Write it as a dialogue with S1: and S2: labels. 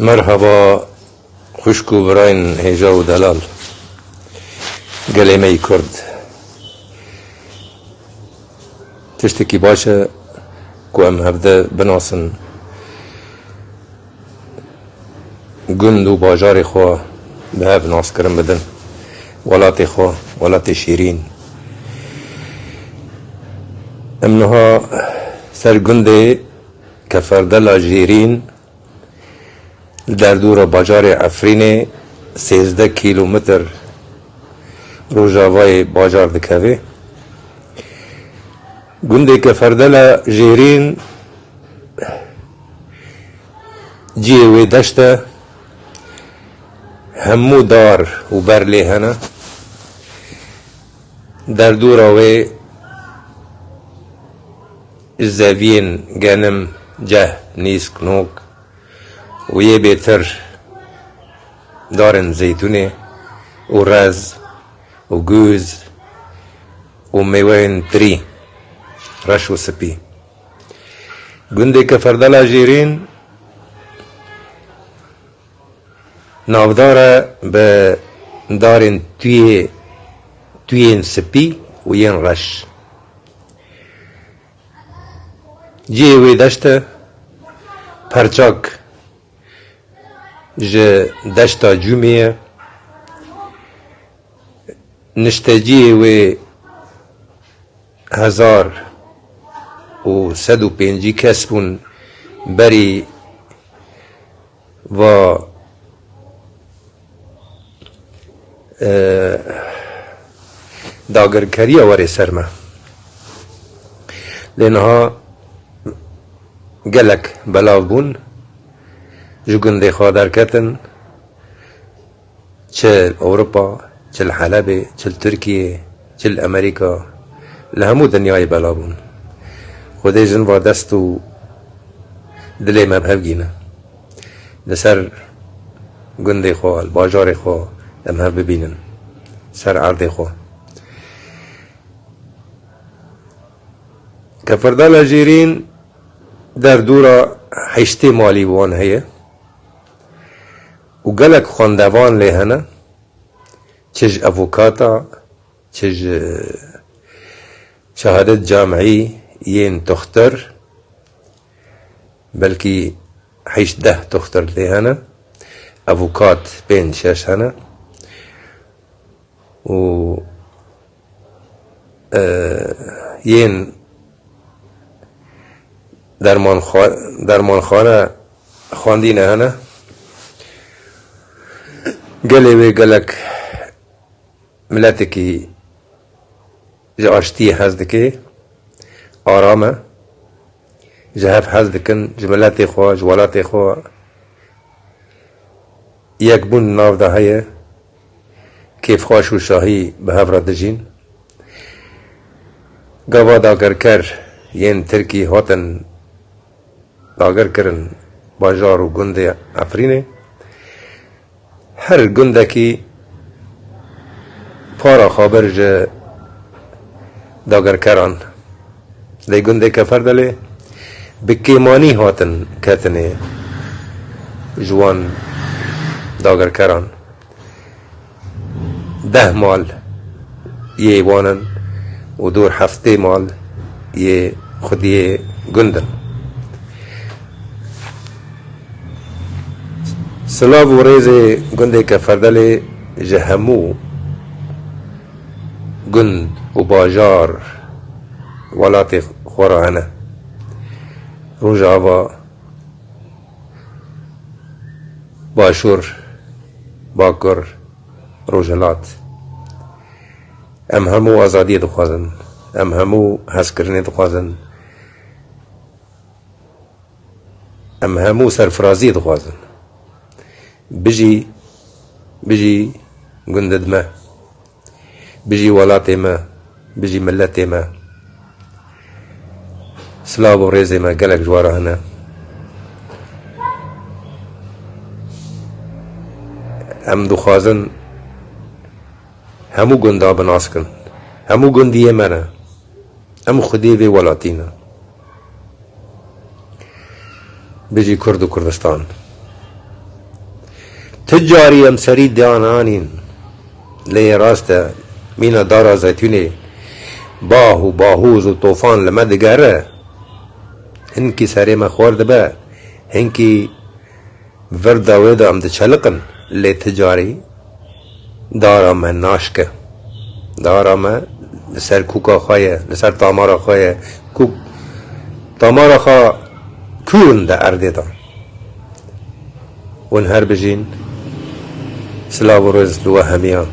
S1: مرحبا خوشکو براین هیجا و دلال گلیمه کرد تشتکی باشه که ام هفته بناسن گند و باجار خواه به هف ناس کرن بدن ولات خواه ولات شیرین امنها سر گنده کفردل جیرین در دور باجار عفرین 13 کیلومتر روجاوای باجار دکوه گنده کفردل جیرین جیوه دشته همو دار و برلی هنه در دوراوه زاوین گنم جه نیس کنوک و یه بیتر دارن زیتونه و رز و گوز و میوین تری رش و سپی گنده که فردلا جیرین نافداره به دارن توین سپی و ین رش جیوی دشته پرچاک جه دشتا جمعه نشتجیه و 1105 کس بون بری و داگرکری وری سرمه لینها گلک بلاو بون جو گنده خادر کتن چل اوروپا چل حلب چل ترکیه چل امریکا لهمو دنیای بلا بون خودی جن با دستو دلی مبهب گینه لسر گنده خواه باجار خواه امهب ببینن سر عرض خواه کفردال جیرین در دورا حشتی مالی وان هیه و گلک خواندوان لیهنه چج افوکاتا چج شهادت جامعی ین تختر بلکی 18 تختر لیهنه افوکات 5-6 هنه و ین درمان خانه خواندینه هنه گلی وی گلک ملتی که جاشتی هست که آرامه جهف هست کن جملتی خواه جوالاتی خواه یک بون ناو ده هیه کیف خواش و شاهی به هفرا دجین گوا داگر کر ین ترکی هاتن داگر کرن باجار و گنده افرینه هر گنده کی پارا خابر جه داگر کران دی گنده که فردله بکیمانی هاتن کتنه جوان داگر کران 10 مال یه وانن و دور 7 مال یه خودی گندن سلاب و ریز گنده که فردل جهمو گند و باجار ولات خوراهنه روجاوا باشور باکر روجلات ام همو آزادی دخوازن ام همو حس کرنی دخوازن ام همو سرفرازی دخوازن بجی گندد ما بجی ولات ما بجی ملت ما سلاب و ریز ما گلک جواره هنه ام دخوازن همو گنده بناس کن همو گندیه منه همو خودی وی ولاتینه بجی کرد و کردستان تجاری ام سری دیانانین لی راسته مینا دارا زیتونی باه و باهوز و طوفان لمدگره هنکی سری ما خورده به هنکی وردا ویدا ام ده چلقن لی تجاری دارا من ناشکه دارا من لسر کوکا خواهی لسر تامارا خواهی کوک تامارا خواه کون ده ارده دا ون هر بجین سلاو و روز لو همیا